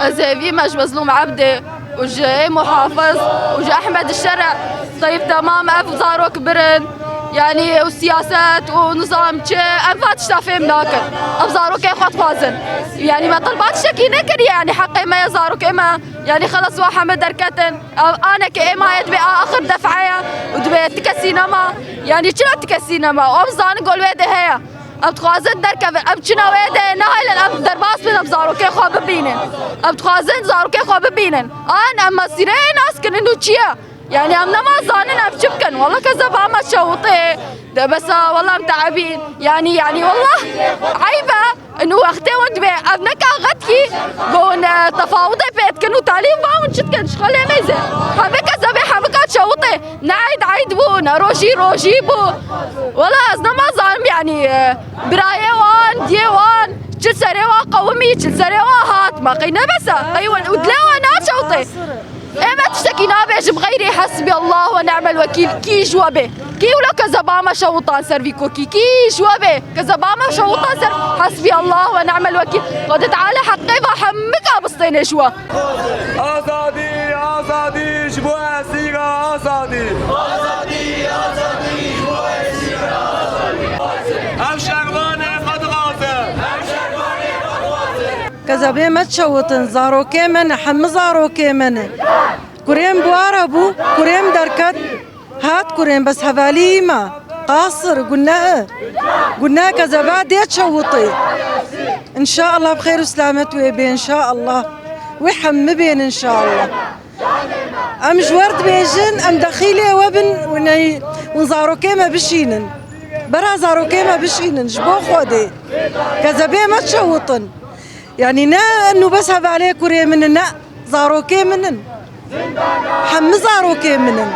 زي مش مظلوم عبده وجاي محافظ وجا احمد الشرع. طيب تمام اف زاروك برن يعني والسياسات ونظام انفات شتافين ناكل افزاروك اخوات فازن يعني ما طلبات شكي نكر يعني حقي ما يزاروك اما يعني خلص واحد دركتن انا كاما يدبي اخر دفعه ودبي تكسينما يعني شنو تكسينما وابزان قول ويده هي ابتخازن دركب ابچنا ويده نهايل الاب درباس من ابزاروك اخو ببينن ابتخازن زاروك اخو ببينن انا اما سيرين ناس كنو تشيا يعني أمنا ما ظاننا بشبكن والله كذا بعمل شوطي ده بس والله متعبين يعني والله عيبة إنه وقتي وانت بأبنك أغتكي قون تفاوضي بيت كنو تعليم باون شتكن شخلي ميزة حبك كذا بحبك شوطي عيد بون روشي بو والله أزنا ما ظالم يعني براية وان ديوان جل سريوا قومي جل سريوا هات ما قينا بس قيوان ودلاوا أنا شوطي ما تشتكي نابش بغيري حسبي الله ونعم الوكيل كي جوابه كي ولا كزبامة شوطان سيرفيكو كي جوابه كزبامة شوطان سر حسبي الله ونعم الوكيل قد تعالى حقي بحمك بسطين شوا آزادي شبوه سيغا آزادي شبوه سيغا أم شغبانه قد غازه كذا ما تشوطن زاروكي من حم زاروكي من كريم بواربو كريم دركت هات كريم بس حوالي ما قاصر قلنا كذا بعد تشوطي ان شاء الله بخير وسلامة ويبي ان شاء الله ويحم بين ان شاء الله ام جورت بيجن ام دخيلي وبن ونزاروكي ما بشينن برا زاروكي ما بشينن جبو خودي كذا ما تشوطن يعني نا انه بس هذا عليه كوريا منن نا زاروكي منن حم زاروكي منن